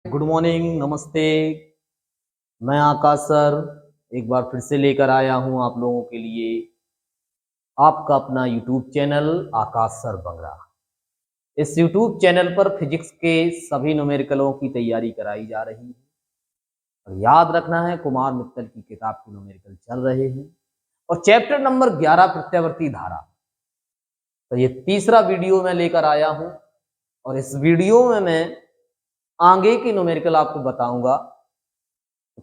Good morning, नमस्ते। मैं आकाश sir एक बार फिर से लेकर आया हूं आप लोगों के लिए आपका अपना यूट्यूब चैनल आकाश सर बंगड़ा। इस यूट्यूब चैनल पर फिजिक्स के सभी न्यूमेरिकलों की तैयारी कराई जा रही है और याद रखना है कुमार मित्तल की किताब के न्यूमेरिकल चल रहे हैं और चैप्टर नंबर 11 प्रत्यावर्ती धारा। तो ये तीसरा वीडियो मैं लेकर आया हूं और इस वीडियो में मैं आगे की न्यूमेरिकल आपको बताऊंगा।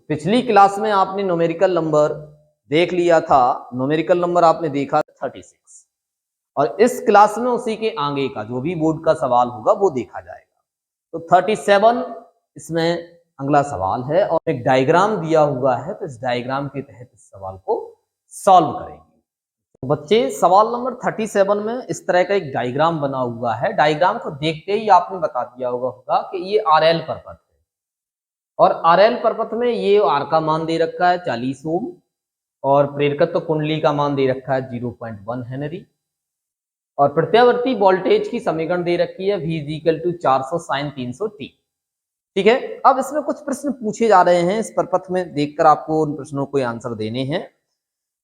पिछली क्लास में आपने न्यूमेरिकल नंबर देख लिया था, न्यूमेरिकल नंबर आपने देखा 36 और इस क्लास में उसी के आगे का जो भी बोर्ड का सवाल होगा वो देखा जाएगा। तो 37 इसमें अगला सवाल है और एक डायग्राम दिया हुआ है, तो इस डायग्राम के तहत इस सवाल को सॉल्व करेंगे। तो बच्चे सवाल नंबर 37 में इस तरह का एक डायग्राम बना हुआ है। डायग्राम को देखते ही आपने बता दिया होगा कि ये RL पर्पथ है और RL पर्पथ में ये R का मान दे रखा है 40 ओम और प्रेरकत्व कुंडली का मान दे रखा है 0.1 हेनरी और प्रत्यावर्ती वोल्टेज की समीकरण दे रखी है V 400 sin 300 t। ठीक है, अब इसमें कुछ प्रश्न पूछे जा रहे हैं। इस पर्पथ में देखकर आपको उन प्रश्नों को आंसर देने हैं।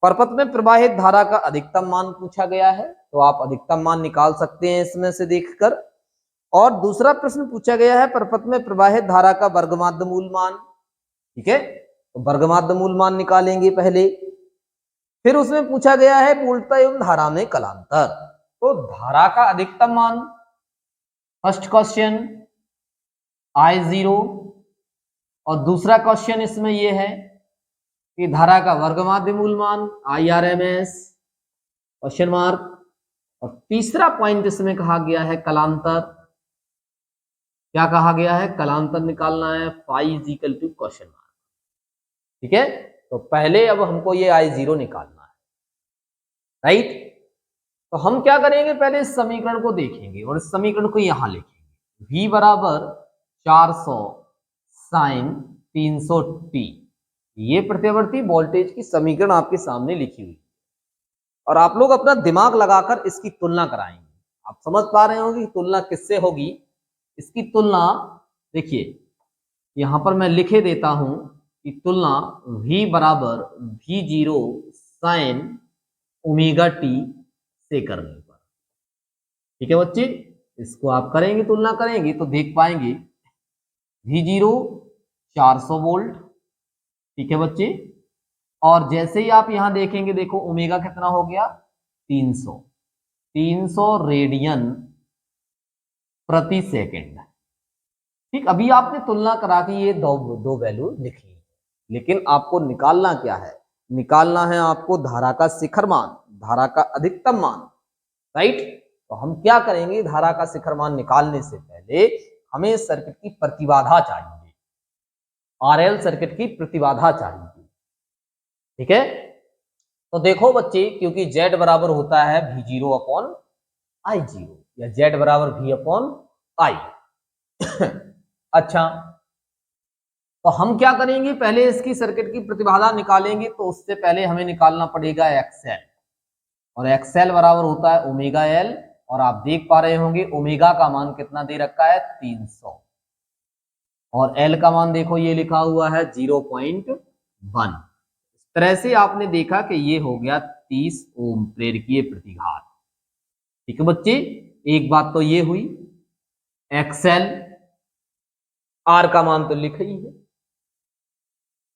पर्पथ में प्रवाहित धारा का अधिकतम मान पूछा गया है, तो आप अधिकतम मान निकाल सकते हैं इसमें से देखकर। और दूसरा प्रश्न पूछा गया है पर्पथ में प्रवाहित धारा का वर्गमाध्य मूल मान। ठीक है, तो वर्गमाध्य मूल मान निकालेंगे पहले। फिर उसमें पूछा गया है पूर्णता एवं धारा में कलांतर, तो धारा का अधिकतम मान फर्स्ट क्वेश्चन I0 और दूसरा क्वेश्चन इसमें यह है कि धारा का वर्गमाध्य मूल मान IRMS क्वेश्चन मार्क। और तीसरा पॉइंट इसमें कहा गया है कलांतर। क्या कहा गया है? कलांतर निकालना है phi is equal to question mark. ठीक है, तो पहले अब हमको ये I0 निकालना है, राइट। तो हम क्या करेंगे, पहले इस समीकरण को देखेंगे और इस समीकरण को यहां लिखेंगे। V बराबर 400 साइन 300 t, ये प्रत्यावर्ती वोल्टेज की समीकरण आपके सामने लिखी हुई और आप लोग अपना दिमाग लगाकर इसकी तुलना कराएंगे। आप समझ पा रहे होंगे कि तुलना किससे होगी। इसकी तुलना देखिए, यहां पर मैं लिखे देता हूं कि तुलना V बराबर V0 साइन ओमेगा टी से करने पर। ठीक है बच्चे, इसको आप करेंगे, तुलना करेंगे तो देख पाएंगे V0 400 वोल्ट। ठीक है बच्चे, और जैसे ही आप यहां देखेंगे, देखो ओमेगा कितना हो गया 300 रेडियन प्रति सेकंड। ठीक, अभी आपने तुलना करा के ये दो वैल्यू लिख ली, लेकिन आपको निकालना क्या है? निकालना है आपको धारा का शिखर मान, धारा का अधिकतम मान, राइट। तो हम क्या करेंगे, धारा का शिखर मान निकालने से पहले हमें सर्किट की प्रतिबाधा चाहिए, RL सर्किट की प्रतिबाधा चाहिए। ठीक है, तो देखो बच्चे, क्योंकि Z बराबर होता है V0 अपॉन I0 या Z बराबर V अपॉन I। अच्छा, तो हम क्या करेंगे, पहले इसकी सर्किट की प्रतिबाधा निकालेंगे, तो उससे पहले हमें निकालना पड़ेगा XL, और XL बराबर होता है ओमेगा L, और आप देख पा रहे होंगे ओमेगा का मान कितना दे रखा है 300, और L का मान देखो ये लिखा हुआ है 0.1। इस तरह से आपने देखा कि ये हो गया 30 ओम प्रेरकीय प्रतिघात। ठीक है बच्चे, एक बात तो ये हुई। XL, R का मान तो लिखा ही है।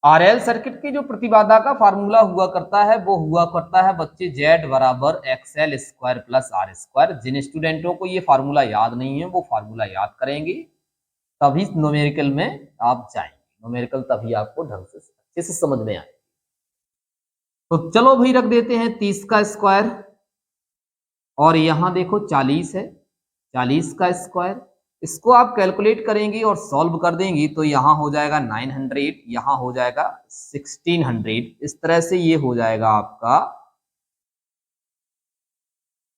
RL सर्किट की जो प्रतिबाधा का फार्मूला हुआ करता है वो हुआ करता है बच्चे Z बराबर XL square plus R square. जिन स्टूडेंटों को ये फार्मूला याद नहीं है वो फार्मूला याद करेंगे, तभी न्यूमेरिकल में आप जाएंगे। न्यूमेरिकल तभी आपको ढंग से अच्छे से समझ में आए। तो चलो भाई रख देते हैं 30 का स्क्वायर, और यहां देखो 40 है, 40 का स्क्वायर। इसको आप कैलकुलेट करेंगे और सॉल्व कर देंगे तो यहां हो जाएगा 900, यहां हो जाएगा 1600। इस तरह से ये हो जाएगा आपका,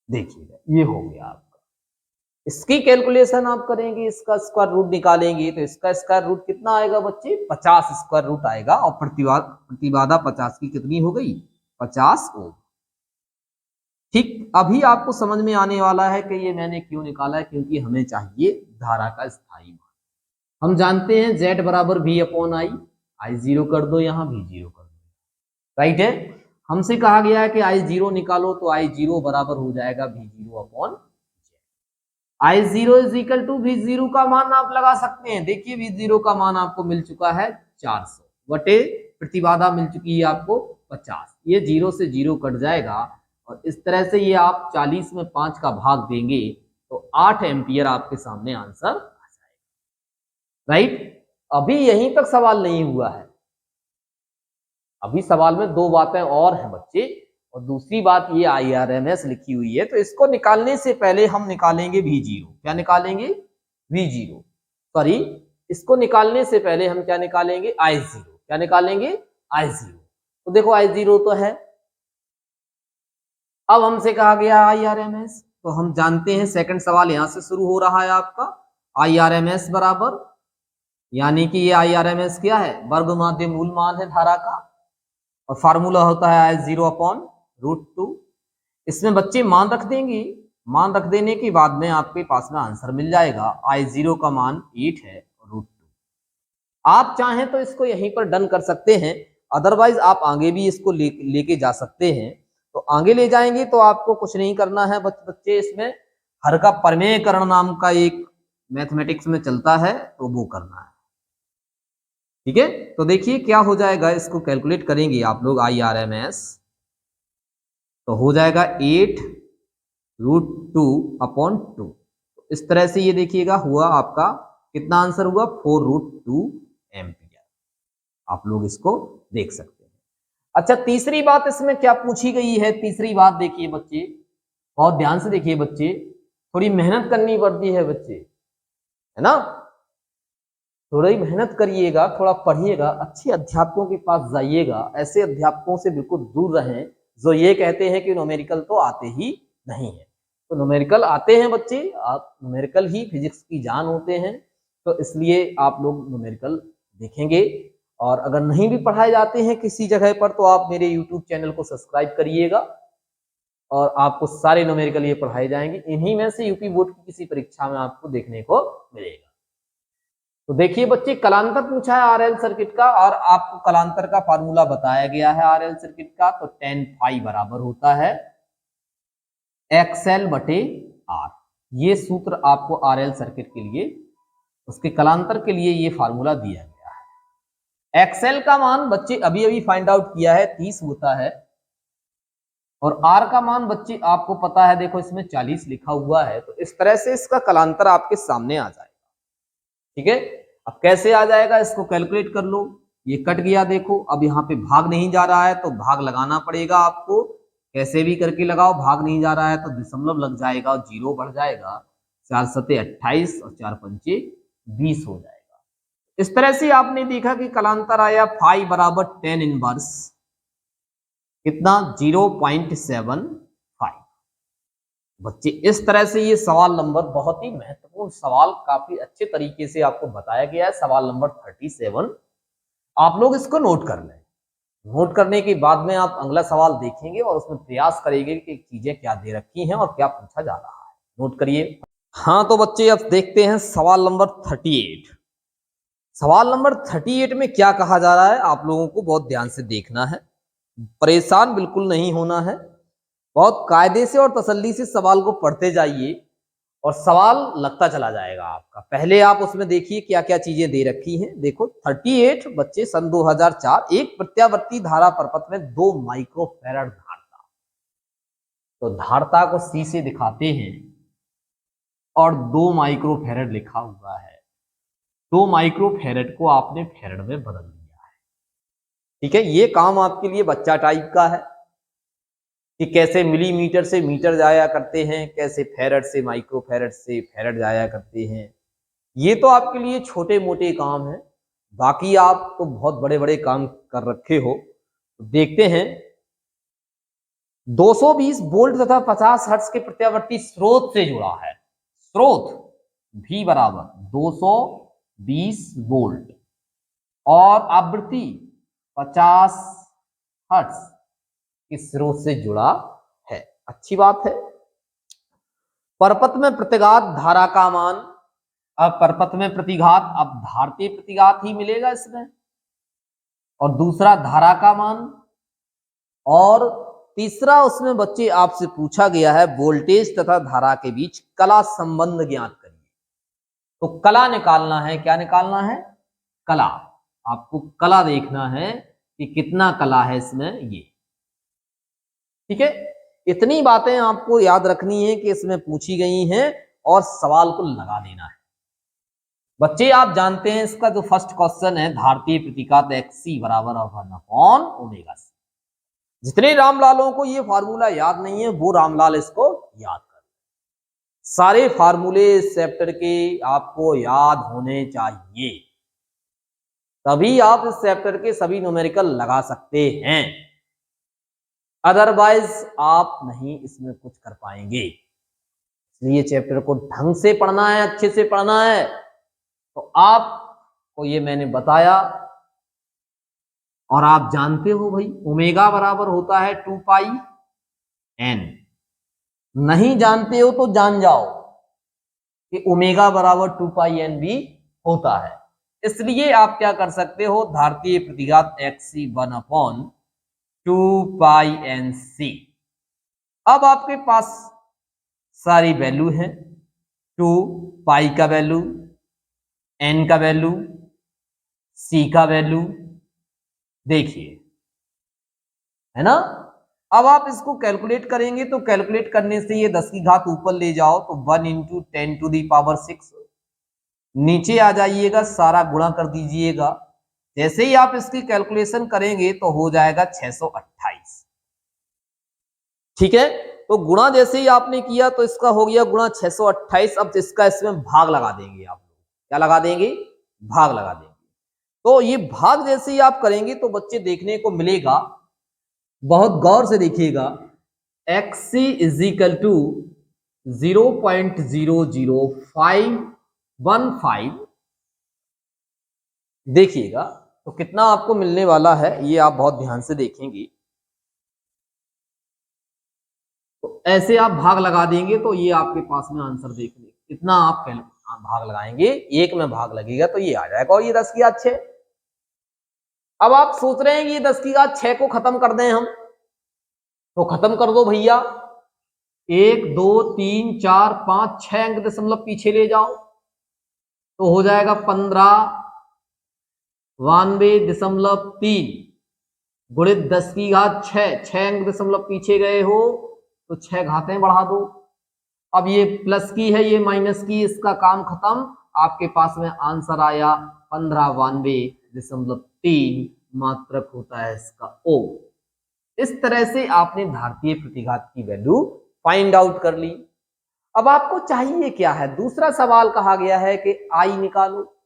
देखिएगा ये हो गया आपका। इसकी कैलकुलेशन आप करेंगे, इसका स्क्वायर रूट निकालेंगे तो इसका स्क्वायर रूट कितना आएगा बच्चे, 50 स्क्वायर रूट आएगा, और प्रतिबाधा 50 की कितनी हो गई, 50 ओम। ठीक, अभी आपको समझ में आने वाला है कि ये मैंने क्यों निकाला है, क्योंकि हमें चाहिए धारा का स्थायी मान। हम जानते हैं z बराबर v upon I, I zero कर दो, यहाँ v जीरो कर दो, राइट है। हमसे कहा गया है कि आई जीरो निकालो, तो आई जीरो बराबर हो जाएगा v zero upon I zero is equal to V zero का मान आप लगा सकते हैं। देखिए वी जीरो का मान आपको मिल चुका है 400 बटे प्रतिबाधा मिल चुकी है आपको 50। ये जीरो से जीरो कट जाएगा और इस तरह से ये आप 40 में 5 का भाग देंगे तो 8 एम्पियर आपके सामने आंसर आ जाएगा, राइट। अभी यहीं तक सवाल नहीं हुआ है, अभी सवाल में दो बातें और हैं बच्चे। और दूसरी बात ये IRMS लिखी हुई है, तो इसको निकालने से पहले हम निकालेंगे V जीरो। क्या निकालेंगे? V जीरो, सॉरी, इसको निकालने से पहले हम क्या निकालेंगे? I zero. क्या निकालेंगे? I zero. तो देखो I जीरो तो है, अब हमसे कहा गया IRMS, तो हम जानते हैं सेकंड सवाल यहां से शुरू हो रहा है आपका। IRMS बराबर, यानी कि ये IRMS क्या है? वर्ग माध्य मूल मान है धारा का, और फार्मूला होता है आई जीरो अपॉन रूट टू। इसमें बच्चे मान रख देंगे, मान रख देने के बाद में आपके पास में आंसर मिल जाएगा। आई जीरो का मान 8 है और रूट टू। आप चाहें तो इसको यहीं पर डन कर सकते हैं, अदरवाइज आप आगे भी इसको लेके जा सकते हैं। तो आगे ले जाएंगे तो आपको कुछ नहीं करना है बच्चे, इसमें हर का प्रमेयकरण नाम का एक मैथमेटिक्स में चलता है, तो वो करना है, ठीक है। तो देखिए क्या हो जाएगा, इसको कैलकुलेट करेंगे आप लोग IRMS, तो हो जाएगा 8 रूट टू अपॉन टू। इस तरह से ये देखिएगा हुआ आपका कितना आंसर हुआ? 4 रूट टू एम्पियर। आप लोग इसको देख सकते हैं। अच्छा, तीसरी बात इसमें क्या पूछी गई है? तीसरी बात देखिए बच्चे, बहुत ध्यान से देखिए बच्चे, थोड़ी मेहनत करनी पड़ती है बच्चे, है ना। थोड़ा ही मेहनत करिएगा, थोड़ा पढ़िएगा, अच्छे अध्यापकों के पास जाइएगा। ऐसे अध्यापकों से बिल्कुल दूर रहें जो ये कहते हैं कि न्यूमेरिकल तो आते ही नहीं है। तो न्यूमेरिकल आते हैं बच्चे, आप न्यूमेरिकल ही फिजिक्स की जान होते हैं, तो इसलिए आप लोग न्यूमेरिकल देखेंगे। और अगर नहीं भी पढ़ाए जाते हैं किसी जगह पर, तो आप मेरे यूट्यूब चैनल को सब्सक्राइब करिएगा और आपको सारे न्यूमेरिकल ये पढ़ाए जाएंगे। इन्हीं में से यूपी बोर्ड की किसी परीक्षा में आपको देखने को मिलेगा। तो देखिए बच्चे, कलांतर पूछा है आरएल सर्किट का, और आपको कलांतर का फार्मूला बताया गया है आरएल सर्किट का। तो tan फाई बराबर होता है XL बटे R। ये सूत्र आपको आरएल सर्किट के लिए, उसके कलांतर के लिए ये फार्मूला दिया गया है। XL का मान बच्चे अभी अभी फाइंड आउट किया है, 30 होता है, और R का मान बच्चे आपको पता है, देखो इसमें 40 लिखा हुआ है। तो इस तरह से इसका कलांतर आपके सामने आ जाएगा, ठीक है। अब कैसे आ जाएगा, इसको कैलकुलेट कर लो। ये कट गया, देखो अब यहाँ पे भाग नहीं जा रहा है, तो भाग लगाना पड़ेगा आपको, कैसे भी करके लगाओ। भाग नहीं जा रहा है तो दशमलव लग जाएगा और जीरो बढ़ जाएगा। 4 सते 28 और 4 पंचे 20 हो जाएगा। इस तरह से आपने देखा कि कलांतर आया फाई बराबर tan इनवर्स कितना 0.75। बच्चे इस तरह से ये सवाल नंबर, बहुत ही महत्वपूर्ण सवाल, काफी अच्छे तरीके से आपको बताया गया है। सवाल नंबर 37, आप लोग इसको नोट कर लें। नोट करने के बाद में आप अगला सवाल देखेंगे और उसमें प्रयास करेंगे कि चीजें क्या दे रखी हैं और क्या पूछा जा रहा है। नोट करिए। हाँ तो बच्चे अब देखते हैं सवाल नंबर 38। सवाल नंबर 38 में क्या कहा जा रहा है, आप लोगों को बहुत ध्यान से देखना है, परेशान बिल्कुल नहीं होना है। बहुत कायदे से और तसल्ली से सवाल को पढ़ते जाइए और सवाल लगता चला जाएगा आपका। पहले आप उसमें देखिए क्या क्या चीजें दे रखी हैं। देखो 38 बच्चे, सन 2004, एक प्रत्यावर्ती धारा परपथ में 2 माइक्रोफैरड धारता, तो धारता को C से दिखाते हैं और 2 माइक्रोफैरड लिखा हुआ है। 2 माइक्रोफैरड को आपने फैरड में बदल दिया है, ठीक है। ये काम आपके लिए बच्चा टाइप का है कि कैसे मिलीमीटर से मीटर जाया करते हैं, कैसे फैरड से माइक्रोफैरड से फैरड जाया करते हैं। ये तो आपके लिए छोटे मोटे काम हैं, बाकी आप तो बहुत बड़े बड़े काम कर रखे हो। तो देखते हैं, 220 वोल्ट तथा 50 हर्ट्ज के प्रत्यावर्ती स्रोत से जुड़ा है। स्रोत V बराबर 220 वोल्ट और आवृत्ति 50 हर्ट्ज के स्रोत से जुड़ा है। अच्छी बात है। परपथ में प्रतिघात धारा का मान अब परपथ में प्रतिघात, अब धारतीय प्रतिघात ही मिलेगा इसमें, और दूसरा धारा का मान, और तीसरा उसमें बच्चे आपसे पूछा गया है वोल्टेज तथा धारा के बीच कला संबंध ज्ञात करिए। तो कला निकालना है, क्या निकालना है? कला। आपको कला देखना है कि कितना कला है इसमें, ये ठीक है। इतनी बातें आपको याद रखनी है कि इसमें पूछी गई हैं और सवाल को लगा देना है। बच्चे आप जानते हैं इसका जो फर्स्ट क्वेश्चन है, धारतीय प्रतिघात XC बराबर 1/ω। जितने रामलालों को ये फार्मूला याद नहीं है वो रामलाल इसको याद कर। सारे फार्मूले इस चैप्टर के आपको याद होने चाहिए, तभी आप इस चैप्टर के सभी न्यूमेरिकल लगा सकते हैं, अदरवाइज आप नहीं इसमें कुछ कर पाएंगे। इसलिए चैप्टर को ढंग से पढ़ना है, अच्छे से पढ़ना है। तो आपको ये मैंने बताया, और आप जानते हो भाई ओमेगा बराबर होता है 2πn। नहीं जानते हो तो जान जाओ कि ओमेगा बराबर 2πn भी होता है। इसलिए आप क्या कर सकते हो, धारतीय प्रतिघात XC 1/2πnc। अब आपके पास सारी वैल्यू है, 2π का वैल्यू, n का वैल्यू, c का वैल्यू, देखिए है ना। अब आप इसको कैलकुलेट करेंगे तो कैलकुलेट करने से ये 10 की घात ऊपर ले जाओ तो 1 × 10⁶, नीचे आ जाइएगा, सारा गुणा कर दीजिएगा। जैसे ही आप इसकी कैलकुलेशन करेंगे तो हो जाएगा 628। ठीक है, तो गुणा जैसे ही आपने किया तो इसका हो गया गुणा 628। अब इसका इसमें भाग लगा देंगे आप लोग, क्या लगा देंगे? भाग लगा देंगे। तो ये भाग जैसे ही आप करेंगे तो बच्चे देखने को मिलेगा, बहुत गौर से देखिएगा, XC = 0.00515। देखिएगा तो कितना आपको मिलने वाला है, ये आप बहुत ध्यान से देखेंगे। तो ऐसे आप भाग लगा देंगे तो ये आपके पास में आंसर देखने कितना आप भाग लगाएंगे, एक में भाग लगेगा तो ये आ जाएगा, और ये 10 की घात 6। अब आप सोच रहे हैं कि ये 10 की घात 6 को खत्म कर दें हम, तो खत्म कर दो भैया। 1 2 3 4 5 6 अंक दशमलव पीछे ले जाओ तो हो जाएगा 1592.3 गुणित 10 की घात 6। 6 अंक दशमलव पीछे गए हो तो 6 घातें बढ़ा दो। अब ये प्लस की है, ये माइनस की, इसका काम खत्म। आपके पास में आंसर आया 1592.3 मात्रक होता है इसका O। इस तरह से आपने धारतीय प्रतिघात की वैल्यू फाइंड आउट कर ली। अब आपको चाहिए क्या है, दूसरा सवाल कहा गया है कि I निकालो,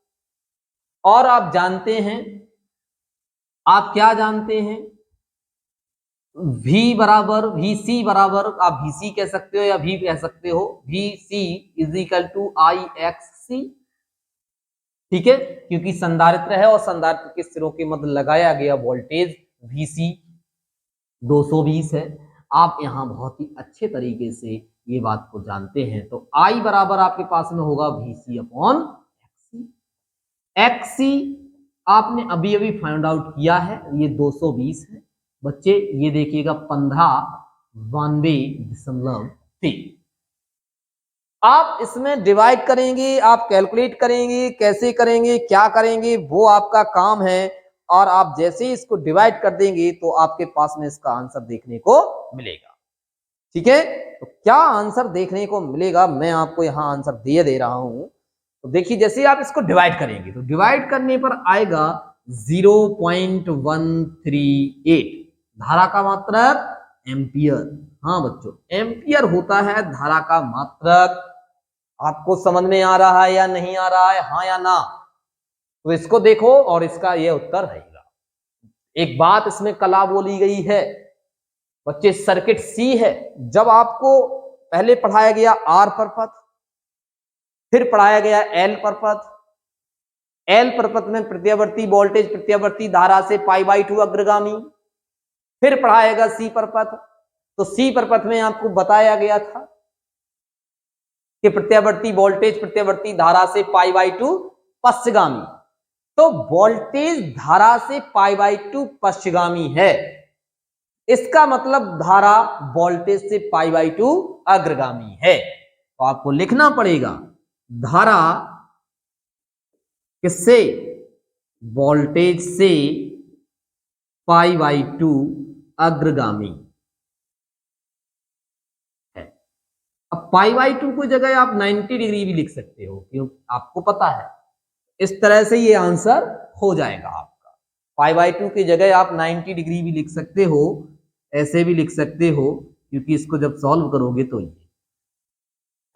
और आप जानते हैं, आप क्या जानते हैं, V बराबर VC बराबर, आप VC कह सकते हो या V कह सकते हो, VC = IXC। ठीक है, क्योंकि संधारित्र है और संधारित्र के सिरों के मध्य लगाया गया वोल्टेज VC 220 है। आप यहां बहुत ही अच्छे तरीके से ये बात को जानते हैं। तो I बराबर आपके पास में होगा VC/XC। XC आपने अभी अभी फाइंड आउट किया है, ये 220 है। बच्चे ये देखिएगा 1592.3। आप इसमें डिवाइड करेंगे, आप कैलकुलेट करेंगे, कैसे करेंगे, क्या करेंगे, वो आपका काम है। और आप जैसे ही इसको डिवाइड कर देंगे तो आपके पास में इसका आंसर देखने को मिलेगा। ठीक है, तो क्या आंसर देखने को मिलेगा, मैं आपको यहां आंसर दे रहा हूं। तो देखिए जैसे ही आप इसको डिवाइड करेंगे तो डिवाइड करने पर आएगा 0.138। धारा का मात्रक एम्पियर। हाँ बच्चों, एम्पियर होता है धारा का मात्रक। आपको समझ में आ रहा है या नहीं आ रहा है, हाँ या ना? तो इसको देखो और इसका ये उत्तर रहेगा। एक बात इसमें कला बोली गई है बच्चे, सर्किट सी है। जब आपको पहले पढ़ाया गया R परपथ, फिर पढ़ाया गया L परपथ। L परपथ में प्रत्यावर्ती वोल्टेज प्रत्यावर्ती धारा से π/2 अग्रगामी। फिर पढ़ाएगा C परपथ, तो C परपथ में आपको बताया गया था कि प्रत्यावर्ती वोल्टेज प्रत्यावर्ती धारा से π/2 पश्चगामी। तो वोल्टेज धारा से π/2 पश्चगामी है, इसका मतलब धारा वोल्टेज से π/2 अग्रगामी है। तो आपको लिखना पड़ेगा धारा किससे, वोल्टेज से π/2 अग्रगामी है। अब π/2 की जगह आप 90 डिग्री भी लिख सकते हो, क्यों, आपको पता है इस तरह से ये आंसर हो जाएगा आपका। π/2 की जगह आप 90 डिग्री भी लिख सकते हो, ऐसे भी लिख सकते हो, क्योंकि इसको जब सॉल्व करोगे तो ये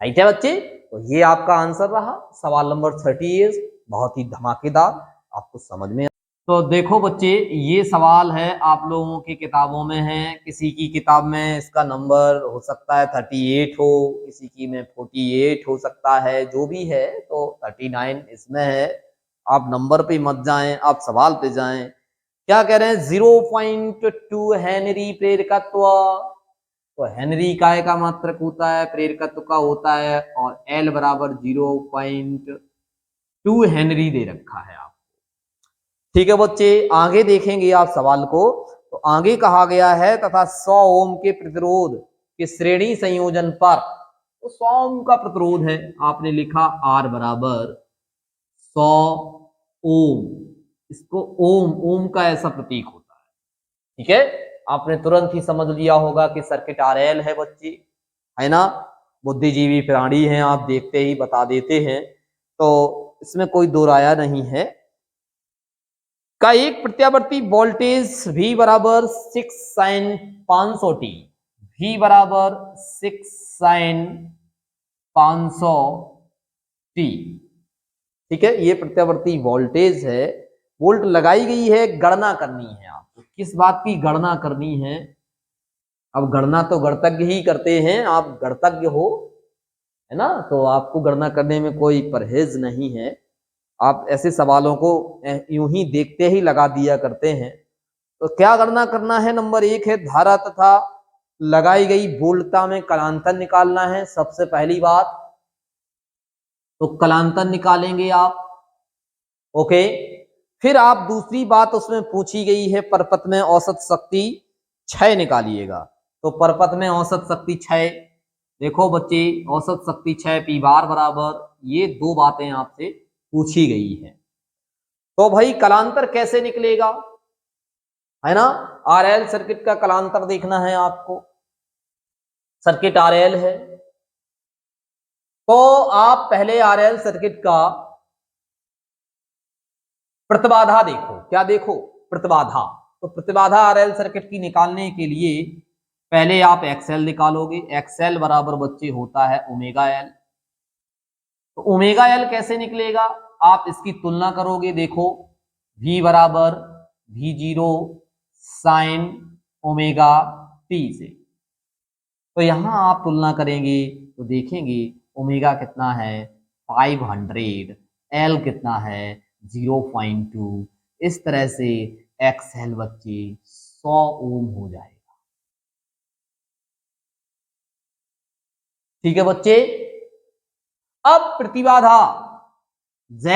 राइट है बच्चे। तो ये आपका आंसर रहा सवाल नंबर 38, बहुत ही धमाकेदार, आपको समझ में। तो देखो बच्चे, ये सवाल है आप लोगों की किताबों में है, किसी की किताब में इसका नंबर हो सकता है 38 हो, किसी की में 48 हो सकता है, जो भी है तो 39 इसमें है। आप नंबर पे मत जाएं, आप सवाल पे जाएं। क्या कह रहे हैं, 0.2 हेनरी प्रेरकत्व। तो हेनरी काय का मात्रक होता है, प्रेरकत्व का होता है, और एल बराबर 0.2 हेनरी दे रखा है आप। ठीक है बच्चे, आगे देखेंगे आप सवाल को। तो आगे कहा गया है तथा 100 ओम के प्रतिरोध के श्रेणी संयोजन पर, तो 100 ओम का प्रतिरोध है, आपने लिखा आर बराबर 100 ओम, इसको ओम, ओम का ऐसा प्रतीक होता है। ठीक है, आपने तुरंत ही समझ लिया होगा कि सर्किट आरएल है बच्चे, है ना, बुद्धिजीवी प्राणी हैं, आप देखते ही बता देते हैं, तो इसमें कोई दो राया नहीं है। का एक प्रत्यावर्ती वोल्टेज V बराबर 6 sin 500 t, V बराबर 6 sin 500 t। ठीक है, ये प्रत्यावर्ती वोल्टेज है, वोल्ट लगाई गई है, गणना करनी है आपको। किस बात की गणना करनी है, अब गणना तो गणतज्ञ ही करते हैं, आप गणतज्ञ हो, है ना, तो आपको गणना करने में कोई परहेज नहीं है, आप ऐसे सवालों को यूं ही देखते ही लगा दिया करते हैं। तो क्या गणना करना है, नंबर 1 है धारा तथा लगाई गई वोल्टता में कलांतर निकालना है, सबसे पहली बात। तो कलांतर निकालेंगे आप, ओके। फिर आप दूसरी बात उसमें पूछी गई है, परपथ में औसत शक्ति क्षय निकालिएगा। तो परपथ में औसत शक्ति क्षय, देखो बच्चे, औसत शक्ति क्षय पी बार बराबर, ये दो बातें आपसे पूछी गई है। तो भाई कलांतर कैसे निकलेगा, है ना, आरएल सर्किट का कलांतर देखना है आपको। सर्किट आरएल है, तो आप पहले आरएल सर्किट का प्रतिबाधा देखो। क्या देखो, प्रतिबाधा। तो प्रतिबाधा आरएल सर्किट की निकालने के लिए पहले आप एक्सएल निकालोगे। एक्सएल बराबर बच्चे होता है ओमेगा एल। तो ओमेगा एल कैसे निकलेगा, आप इसकी तुलना करोगे, देखो V बराबर V0 साइन ओमेगा टी से। तो यहां आप तुलना करेंगे तो देखेंगे ओमेगा कितना है 500, एल कितना है 0.2, इस तरह से एक्सएल बच्चे 100 ओम हो जाएगा। ठीक है बच्चे, अब प्रतिबाधा Z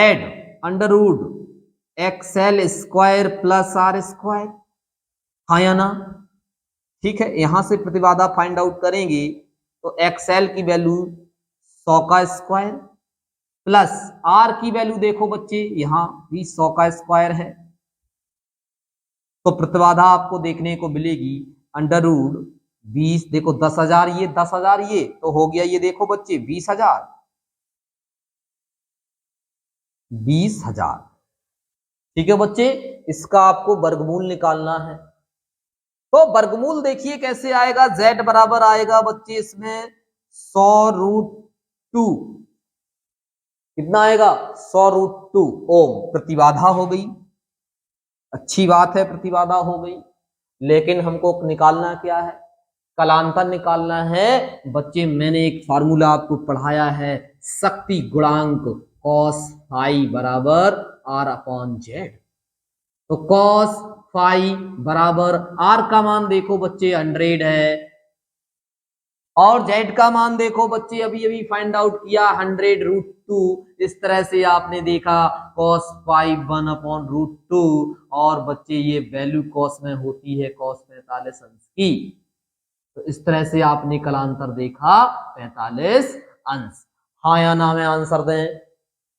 under root XL square plus R square, हाँ या ना। ठीक है, यहां से प्रतिबाधा फाइंड आउट करेंगे तो एक्सएल की वैल्यू 100 का स्क्वायर प्लस आर की वैल्यू देखो बच्चे यहां भी 100 का स्क्वायर है। तो प्रतिबाधा आपको देखने को मिलेगी अंडर रूट 20, देखो 10,000 ये 10,000 ये, तो हो गया ये देखो बच्चे 20,000, 20,000। ठीक है बच्चे, इसका आपको वर्गमूल निकालना है। तो वर्गमूल देखिए कैसे आएगा, Z बराबर आएगा बच्चे इसमें 100√2, कितना आएगा 100√2 ओम प्रतिबाधा हो गई। अच्छी बात है, प्रतिबाधा हो गई, लेकिन हमको निकालना क्या है, कलांतर निकालना है बच्चे। मैंने एक फार्मूला आपको पढ़ाया है, शक्ति गुणांक cos फाई बराबर R/Z। तो cos फाई बराबर R का मान देखो बच्चे 100 है, और जेड का मान देखो बच्चे, अभी अभी फाइंड आउट किया 100√2। इस तरह से आपने देखा cos 1/√2। और बच्चे ये वैल्यू cos में होती है cos 45 अंश की। तो इस तरह से आपने कलांतर देखा 45 अंश। हाँ या ना में आंसर दें।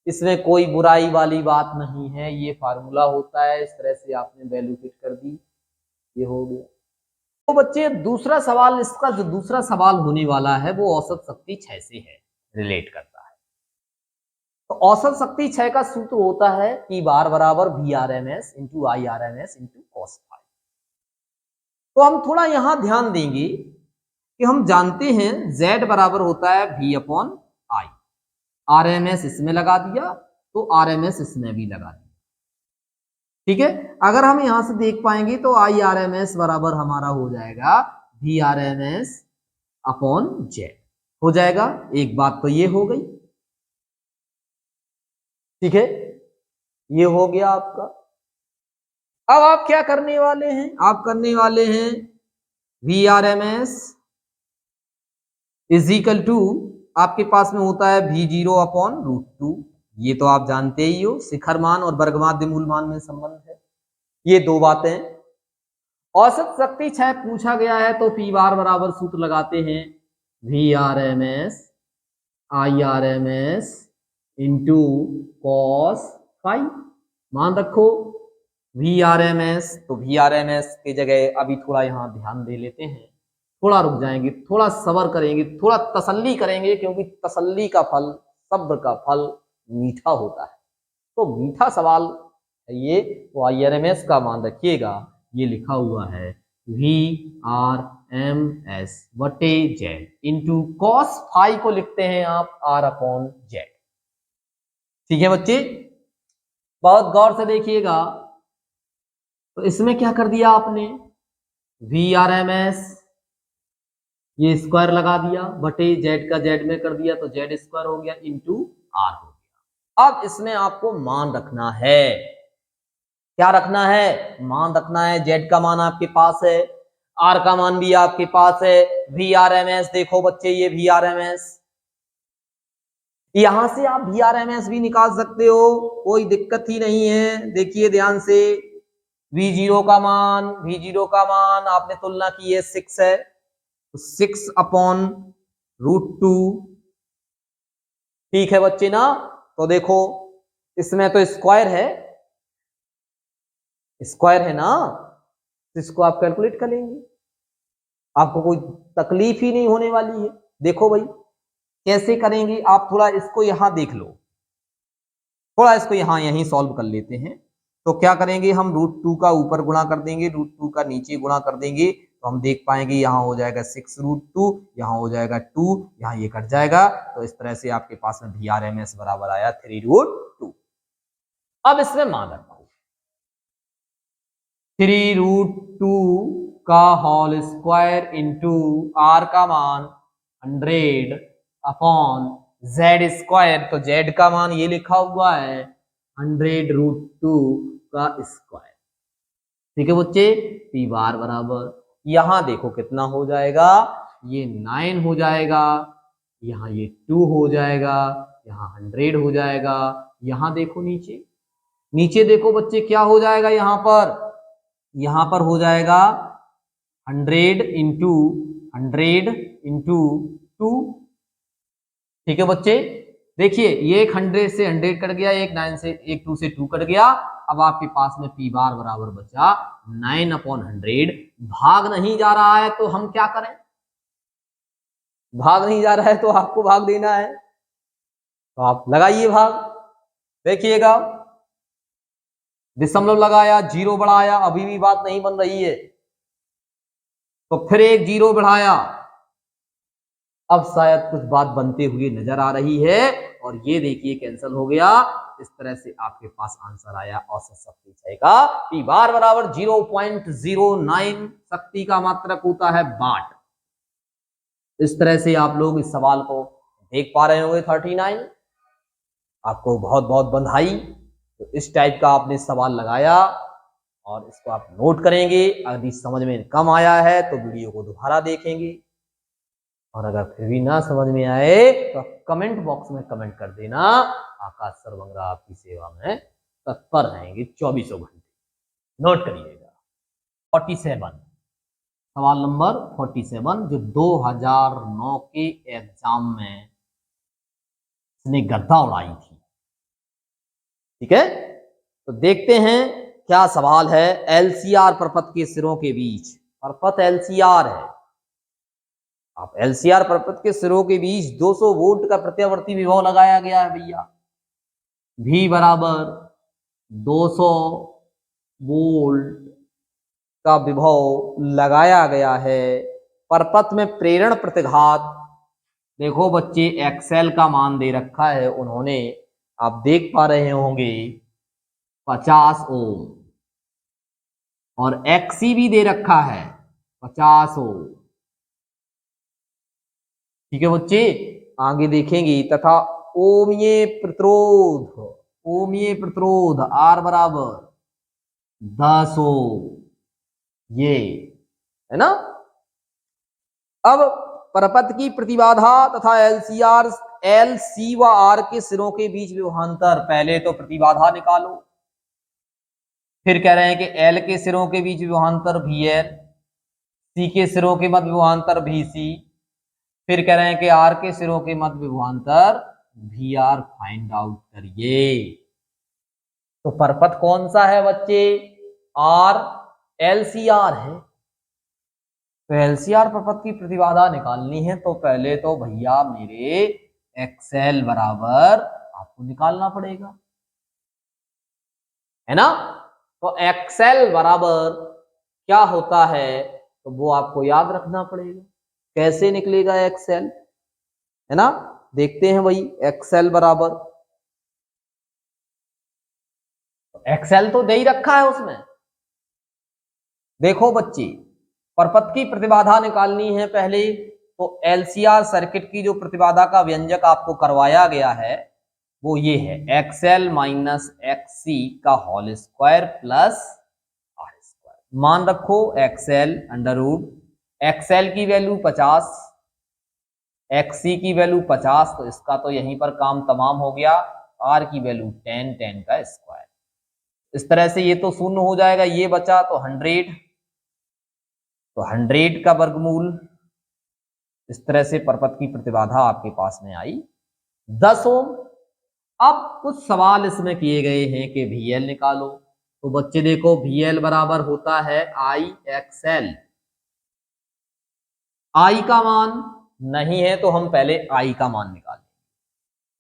इसमें कोई बुराई वाली बात नहीं है, ये फार्मूला होता है। इस तरह से आपने वैल्यू फिट कर दी, ये हो गया। तो बच्चे दूसरा सवाल, इसका जो दूसरा सवाल होने वाला है वो औसत शक्ति क्षय से है, रिलेट करता है। तो औसत शक्ति क्षय का सूत्र होता है P बार बराबर VRMS into IRMS into cos phi. तो हम थोड़ा यहां ध्यान देंगे कि हम जानते हैं Z बराबर होता है V अपॉन I। RMS इसमें लगा दिया तो RMS इसमें भी लगा दिया, ठीक है। अगर हम यहां से देख पाएंगे तो IRMS बराबर हमारा हो जाएगा VRMS अपॉन जेड हो जाएगा। एक बात तो ये हो गई, ठीक है, ये हो गया आपका। अब आप क्या करने वाले हैं, आप करने वाले हैं VRMS इज इक्वल टू, आपके पास में होता है V0/√2। ये तो आप जानते ही हो, शिखर मान और वर्गमाध्य मूल मान में संबंध है, ये दो बातें। औसत शक्ति क्षय पूछा गया है तो P बार बराबर सूत्र लगाते हैं VRMS IRMS into cos phi. मान रखो VRMS, तो VRMS की जगह अभी थोड़ा यहां ध्यान दे लेते हैं, थोड़ा रुक जाएंगे, थोड़ा सब्र करेंगे, थोड़ा तसल्ली करेंगे, क्योंकि तसल्ली का फल, सब्र का फल मीठा होता है। तो मीठा सवाल है ये। तो IRMS का मान रखिएगा, ये लिखा हुआ है VRMS बटे जेड इंटू cos फाई को लिखते हैं आप R अपॉन जेड। ठीक है बच्चे, बहुत गौर से देखिएगा। तो इसमें क्या कर दिया आपने, VRMS ये स्क्वायर लगा दिया बटे जेड का जेड में कर दिया, तो जेड स्क्वायर हो गया इंटू आर हो गया। अब इसमें आपको मान रखना है, क्या रखना है, मान रखना है। जेड का मान आपके पास है, आर का मान भी आपके पास है। VRMS देखो बच्चे, ये VRMS, यहां से आप VRMS भी निकाल सकते हो, कोई दिक्कत ही नहीं है। देखिए ध्यान से, V0 का मान आपने तुलना की है 6 है, तो 6/√2। ठीक है बच्चे ना। तो देखो इसमें तो स्क्वायर है, स्क्वायर है ना, तो इसको आप कैलकुलेट कर लेंगे, आपको कोई तकलीफ ही नहीं होने वाली है। देखो भाई कैसे करेंगे, आप थोड़ा इसको यहां देख लो, थोड़ा इसको यहीं सॉल्व कर लेते हैं। तो क्या करेंगे हम, √2 का ऊपर गुणा कर देंगे, √2 का नीचे गुणा कर देंगे, तो हम देख पाएंगे यहाँ हो जाएगा 6√2, यहाँ हो जाएगा 2, यहाँ ये कट जाएगा। तो इस तरह से आपके पास में VRMS बराबर आया 3√2। अब इसमें मान रखो 3√2 का होल स्क्वायर इंटू R का मान 100 अपॉन जेड स्क्वायर। तो जेड का मान ये लिखा हुआ है 100√2 का स्क्वायर। ठीक है बच्चे, P बार बराबर, यहां देखो कितना हो जाएगा, ये 9 हो जाएगा, यहाँ ये 2 हो जाएगा, यहाँ 100 हो जाएगा। यहां देखो नीचे, नीचे देखो बच्चे क्या हो जाएगा, यहां पर हो जाएगा 100 इंटू 2। ठीक है बच्चे, देखिए ये एक 100 से 100 कट गया, एक 9 से, एक 2 से 2 कट गया। अब आपके पास में P बार बराबर बचा 9/100। भाग नहीं जा रहा है तो हम क्या करें, भाग नहीं जा रहा है तो आपको भाग देना है, तो आप लगाइए भाग। देखिएगा दशमलव लगाया, जीरो बढ़ाया, अभी भी बात नहीं बन रही है, तो फिर एक जीरो बढ़ाया, अब शायद कुछ बात बनते हुए नजर आ रही है, और ये देखिए कैंसिल हो गया। इस तरह से आपके पास आंसर आया औसत शक्ति क्षय का। P बार बराबर 0.09, शक्ति का मात्रक होता है वाट। इस तरह से आप लोग इस सवाल को देख पा रहे होंगे 39। आपको बहुत बहुत बधाई। तो इस टाइप का आपने सवाल लगाया और इसको आप नोट करेंगे। अगर समझ में कम आया है तो वीडियो को दोबारा देखेंगे। और अगर फिर भी ना समझ में आए तो कमेंट बॉक्स में कमेंट कर देना। आकाश सर बंगरा आपकी सेवा में तत्पर रहेंगे 24 घंटे। नोट करिएगा। 47 सवाल नंबर 47 जो 2009 के एग्जाम में इसने गर्दा उड़ाई थी। ठीक है, तो देखते हैं क्या सवाल है। एलसीआर परपथ के सिरों के बीच, परपथ एलसीआर है, आप एलसीआर परपथ के सिरों के बीच 200 वोल्ट का प्रत्यावर्ती विभव लगाया गया है भैया। V बराबर 200 वोल्ट का विभव लगाया गया है। परपथ में प्रेरण प्रतिघात देखो बच्चे, एक्सेल का मान दे रखा है उन्होंने, आप देख पा रहे होंगे 50 ओम, और एक्सी भी दे रखा है 50 ओम। ठीक है बच्चे, आगे देखेंगे। तथा ओमीय प्रतिरोध, ओमीय प्रतिरोध आर बराबर 10 ओम, ये है ना। अब परपथ की प्रतिबाधा तथा एलसीआर, एल सी व आर के सिरों के बीच विभवांतर, पहले तो प्रतिबाधा निकालो, फिर कह रहे हैं कि एल के सिरों के बीच विभवांतर वी एल, सी के सिरों के मध्य विभवांतर वी सी, फिर कह रहे हैं कि आर के सिरों के मध्य विभवांतर वी आर फाइंड आउट करिए। तो परपथ कौन सा है बच्चे? आर एलसीआर है। तो एलसीआर परपथ की प्रतिबाधा निकालनी है तो पहले तो भैया मेरे एक्सएल बराबर आपको निकालना पड़ेगा, है ना। तो एक्सएल बराबर क्या होता है तो वो आपको याद रखना पड़ेगा। कैसे निकलेगा एक्सएल, है ना। देखते हैं भाई, एक्सएल बराबर, एक्सएल तो दे ही रखा है उसमें। देखो बच्चे, परपथ की प्रतिबाधा निकालनी है पहले, तो एलसीआर सर्किट की जो प्रतिबाधा का व्यंजक आपको करवाया गया है वो ये है, एक्सएल माइनस एक्ससी का whole square plus R square. मान रखो एक्सएल अंडर रूट, एक्सएल की वैल्यू 50, एक्ससी की वैल्यू 50, तो इसका तो यहीं पर काम तमाम हो गया। आर की वैल्यू 10, 10 का स्क्वायर। इस तरह से ये तो शून्य हो जाएगा, ये बचा तो 100, तो 100 का वर्गमूल। इस तरह से परपथ की प्रतिबाधा आपके पास में आई 10 ओम। अब कुछ सवाल इसमें किए गए हैं कि VL निकालो। तो बच्चे देखो, VL बराबर होता है IXL। I का मान नहीं है तो हम पहले I का मान निकालें,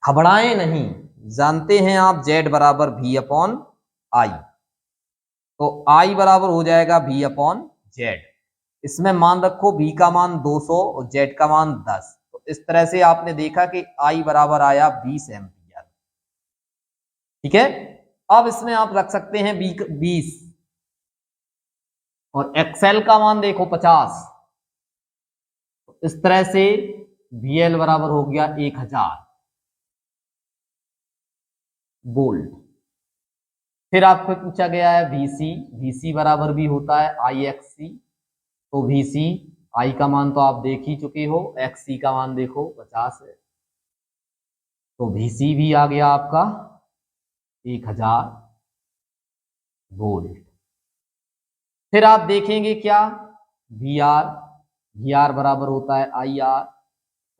घबराएं नहीं। जानते हैं आप Z बराबर V अपॉन I, तो I बराबर हो जाएगा V अपॉन Z। इसमें मान रखो V का मान 200 और Z का मान 10, तो इस तरह से आपने देखा कि I बराबर आया 20 एम्पियर। ठीक है, अब इसमें आप रख सकते हैं 20 और XL का मान देखो 50, तो इस तरह से VL बराबर हो गया 1000 वोल्ट। फिर आपको पूछा गया है VC, VC बराबर भी होता है IXC, तो VC I का मान तो आप देख ही चुके हो, XC का मान देखो 50 है, तो VC भी आ गया आपका 1000 वोल्ट। फिर आप देखेंगे क्या, VR, VR बराबर होता है IR,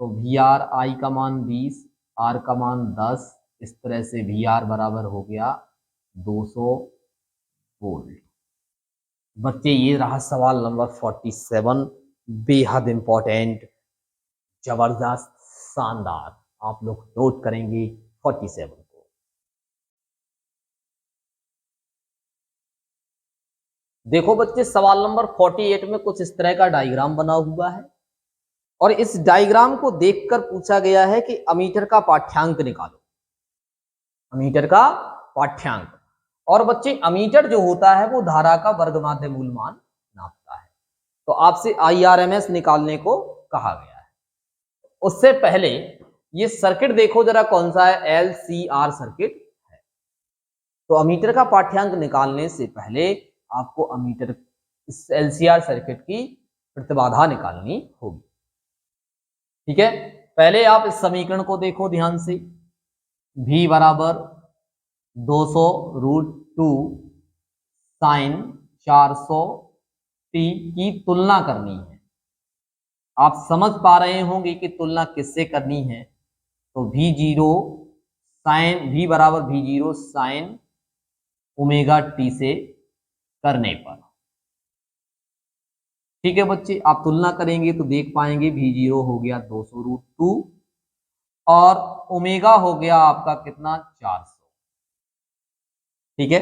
तो VR I का मान 20, R का मान 10, इस तरह से VR बराबर हो गया 200 वोल्ट। बच्चे ये रहा सवाल नंबर 47, बेहद इंपॉर्टेंट, जबरदस्त, शानदार। आप लोग नोट करेंगे 47 को। देखो बच्चे, सवाल नंबर 48 में कुछ इस तरह का डायग्राम बना हुआ है और इस डायग्राम को देखकर पूछा गया है कि अमीटर का पाठ्यांक निकालो, अमीटर का पाठ्यांक। और बच्चे, अमीटर जो होता है वो धारा का वर्ग माध्य मूल मान नापता है, तो आपसे IRMS निकालने को कहा गया है। उससे पहले ये सर्किट देखो जरा कौन सा है, LCR सर्किट है। तो अमीटर का पाठ्यांक निकालने से पहले आपको अमीटर, इस LCR सर्किट की प्रतिबाधा निकालनी होगी। ठीक है, पहले आप इस समीकरण को देखो ध्यान से। v बराबर 200√2 साइन 400t की तुलना करनी है। आप समझ पा रहे होंगे कि तुलना किससे करनी है। तो v बराबर v0 साइन ओमेगा टी से करने पर। ठीक है बच्चे, आप तुलना करेंगे तो देख पाएंगे v0 हो गया 200√2 और ओमेगा हो गया आपका कितना 400। ठीक है,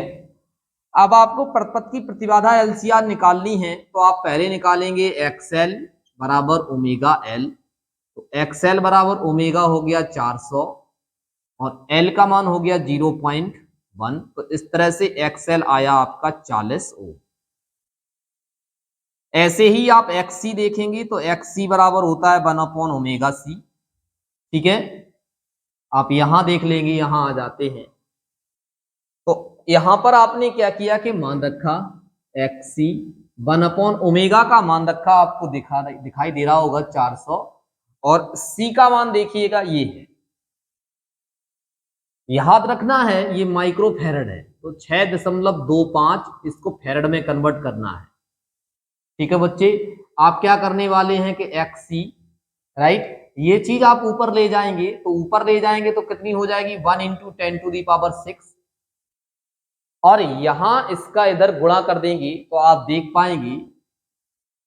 अब आपको परपथ की प्रतिबाधा एलसीआर निकालनी है तो आप पहले निकालेंगे एक्सएल बराबर ओमेगा एल। तो एक्सएल बराबर ओमेगा हो गया 400 और एल का मान हो गया 0.1। तो इस तरह से एक्सएल आया आपका 40 ओम। ऐसे ही आप एक्ससी देखेंगे तो एक्ससी बराबर होता है 1/ओमेगा सी। ठीक है, आप यहां देख लेंगे, यहां आ जाते हैं तो यहां पर आपने क्या किया कि मान रखा एक्ससी 1/ओमेगा का मान रखा, आपको दिखाई दे रहा होगा 400 और सी का मान देखिएगा ये है। याद रखना है ये माइक्रो फैरड है तो 6.25 इसको फैरड में कन्वर्ट करना है। ठीक है बच्चे, आप क्या करने वाले हैं कि एक्ससी राइट, ये चीज आप ऊपर ले जाएंगे तो ऊपर ले जाएंगे तो कितनी हो जाएगी 1 × 10⁶ और यहां इसका इधर गुणा कर देंगे तो आप देख पाएंगे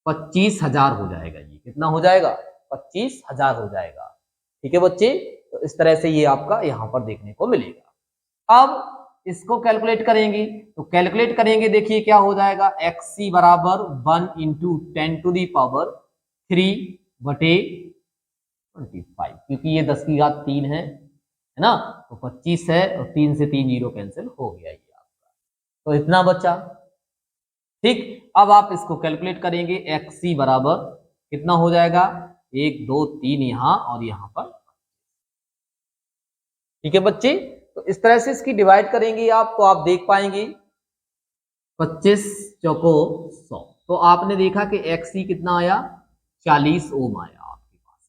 25,000 हो जाएगा। ये कितना हो जाएगा 25,000 हो जाएगा। ठीक है बच्चे, तो इस तरह से ये आपका यहां पर देखने को मिलेगा। अब इसको कैलकुलेट करेंगे तो कैलकुलेट करेंगे, देखिए क्या हो जाएगा एक्ससी बराबर 1 × 10⁻³ क्योंकि ये 10⁻³ है ना, तो 25 है और 3 से 3 जीरो कैंसिल हो गया ये आपका, तो इतना बचा। ठीक, अब आप इसको कैलकुलेट करेंगे एक्ससी बराबर कितना हो जाएगा 1 2 3 यहां और यहां पर। ठीक है बच्चे, तो इस तरह से इसकी डिवाइड करेंगे आप तो आप देख पाएंगे 25 चौको 100। तो आपने देखा कि एक्ससी कितना आया 40 ओम आया आपके पास,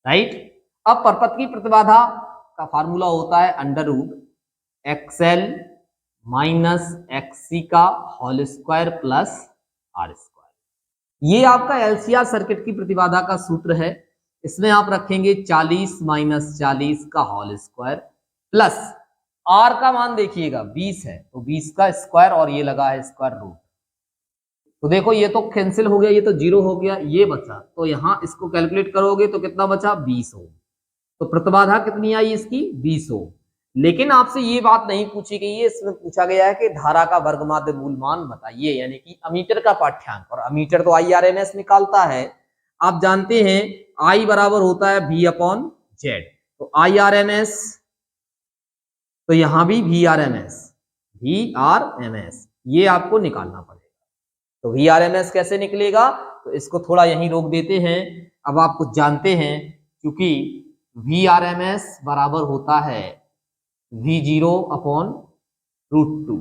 राइट। अब परपथ की प्रतिबाधा का फार्मूला होता है √XL - XC का whole square plus R square. ये आपका एलसीआर सर्किट की प्रतिबाधा का सूत्र है। इसमें आप रखेंगे 40 - 40 का होल स्क्वायर प्लस R का मान देखिएगा 20 है तो 20 का स्क्वायर और ये लगा है स्क्वायर रूट। तो देखो ये तो कैंसिल हो गया, ये तो 0 हो गया, ये बचा। तो यहां इसको कैलकुलेट करोगे तो कितना बचा 20 ओम। तो प्रतिबाधा कितनी आई इसकी 20 ओम। लेकिन आपसे ये बात नहीं पूछी गई है, इसमें पूछा गया है कि धारा का वर्गमाध्य मूल मान बताइए, यानी कि अमीटर का पाठ्यांक। और अमीटर तो IRMS निकालता है। आप जानते हैं I बराबर होता है V/Z, तो IRMS, तो यहां भी VRMS ये आपको निकालना पड़ेगा। तो VRMS कैसे निकलेगा, तो इसको थोड़ा यहीं रोक देते हैं। अब आप कुछ जानते हैं, क्योंकि VRMS बराबर होता है V0/√2।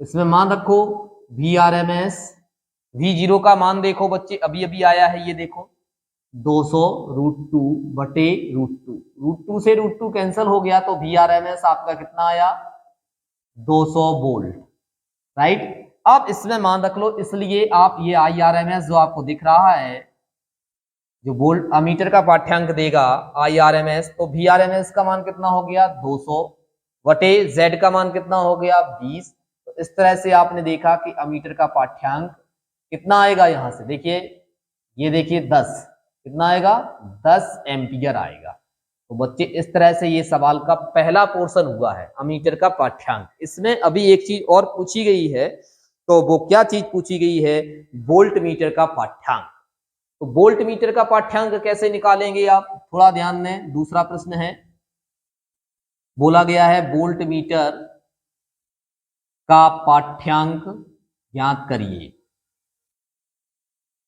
इसमें मान रखो VRMS, V0 का मान देखो बच्चे अभी अभी आया है, ये देखो 200√2/√2। √2 से √2 कैंसिल हो गया तो VRMS आपका कितना आया 200 वोल्ट, राइट। अब इसमें मान रख लो, इसलिए आप ये IRMS जो आपको दिख रहा है, जो वोल्ट अमीटर का पाठ्यांक देगा IRMS, तो VRMS का मान कितना हो गया 200/Z का मान कितना हो गया 20। तो इस तरह से आपने देखा कि अमीटर का पाठ्यांक कितना आएगा, यहां से देखिए, ये देखिए 10 कितना आएगा 10 एम्पियर आएगा। तो बच्चे इस तरह से ये सवाल का पहला पोर्शन हुआ है अमीटर का पाठ्यांक। इसमें अभी एक चीज और पूछी गई है, तो वो क्या चीज पूछी गई है, वोल्ट मीटर का पाठ्यांक। तो वोल्ट मीटर का पाठ्यांक कैसे निकालेंगे आप, थोड़ा ध्यान दें। दूसरा प्रश्न है, बोला गया है वोल्ट मीटर का पाठ्यांक ज्ञात करिए।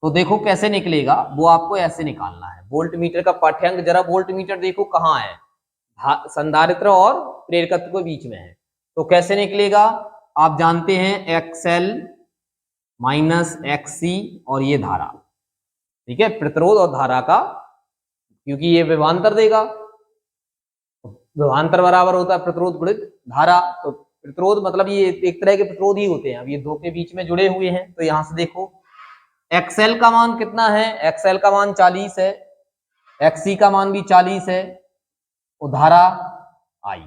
तो देखो कैसे निकलेगा, वो आपको ऐसे निकालना है वोल्ट मीटर का पाठ्यांक। जरा वोल्ट मीटर देखो कहाँ है, संधारित्र और प्रेरकत्व के बीच में है। तो कैसे निकलेगा, आप जानते हैं XL - XC और ये धारा, ठीक है, प्रतिरोध और धारा का क्योंकि ये विभवांतर देगा। विभवांतर बराबर होता है प्रतिरोध गुणित धारा। तो प्रतिरोध मतलब ये एक तरह के प्रतिरोध ही होते हैं। अब ये दो के बीच में जुड़े हुए हैं, तो यहां से देखो एक्सएल का मान कितना है, एक्सएल का मान 40 है, एक्सी का मान भी 40 है, तो धारा आई।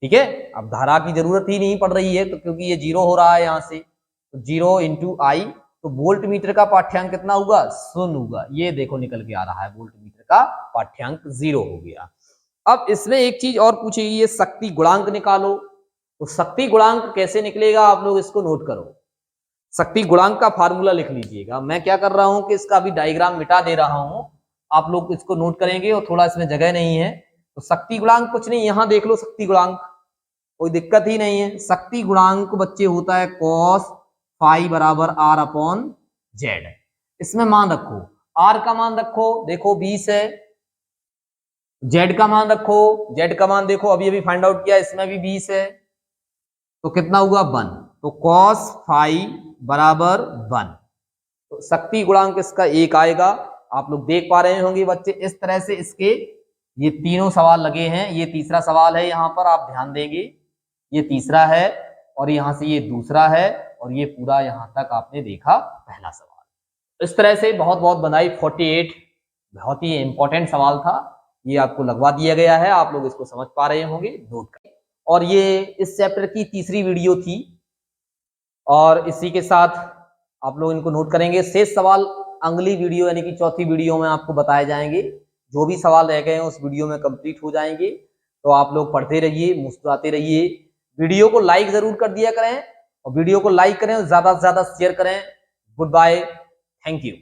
ठीक है, अब धारा की जरूरत ही नहीं पड़ रही है तो, क्योंकि ये 0 हो रहा है यहां से, तो 0 इंटू आई, तो वोल्ट मीटर का पाठ्यांक कितना होगा, 0 होगा। ये देखो निकल के आ रहा है, वोल्ट मीटर का पाठ्यांक 0 हो गया। अब इसमें एक चीज और पूछेगी, ये शक्ति गुणांक निकालो। तो शक्ति गुणांक कैसे निकलेगा, आप लोग इसको नोट करो। शक्ति गुणांक का फार्मूला लिख लीजिएगा। मैं क्या कर रहा हूं कि इसका अभी डायग्राम मिटा दे रहा हूं, आप लोग इसको नोट करेंगे और थोड़ा इसमें जगह नहीं है। तो शक्ति गुणांक कुछ नहीं, यहां देख लो शक्ति गुणांक, कोई दिक्कत ही नहीं है। शक्ति गुणांक बच्चे होता है cos फाई बराबर r अपॉन जेड। इसमें मान रखो, r का मान रखो, देखो 20 है, z का मान रखो, z का मान देखो अभी अभी फाइंड आउट किया, इसमें भी 20 है, तो कितना हुआ 1। तो cos फाई बराबर 1, तो शक्ति गुणांक इसका 1 आएगा। आप लोग देख पा रहे होंगे बच्चे, इस तरह से इसके ये तीनों सवाल लगे हैं। ये तीसरा सवाल है, यहाँ पर आप ध्यान देंगे, ये तीसरा है और यहां से ये दूसरा है, और ये पूरा यहां तक आपने देखा पहला सवाल। इस तरह से बहुत बहुत बधाई। 48 बहुत ही इंपॉर्टेंट सवाल था, ये आपको लगवा दिया गया है, आप लोग इसको समझ पा रहे होंगे, नोट करें। और ये इस चैप्टर की तीसरी वीडियो थी, और इसी के साथ आप लोग इनको नोट करेंगे। शेष सवाल अगली वीडियो यानी कि चौथी वीडियो में आपको बताए जाएंगे। जो भी सवाल रह गए हैं उस वीडियो में कंप्लीट हो जाएंगे। तो आप लोग पढ़ते रहिए, मुस्कुराते रहिए। वीडियो को लाइक जरूर कर दिया करें, और वीडियो को लाइक करें और ज्यादा से ज्यादा शेयर करें। Goodbye, thank you.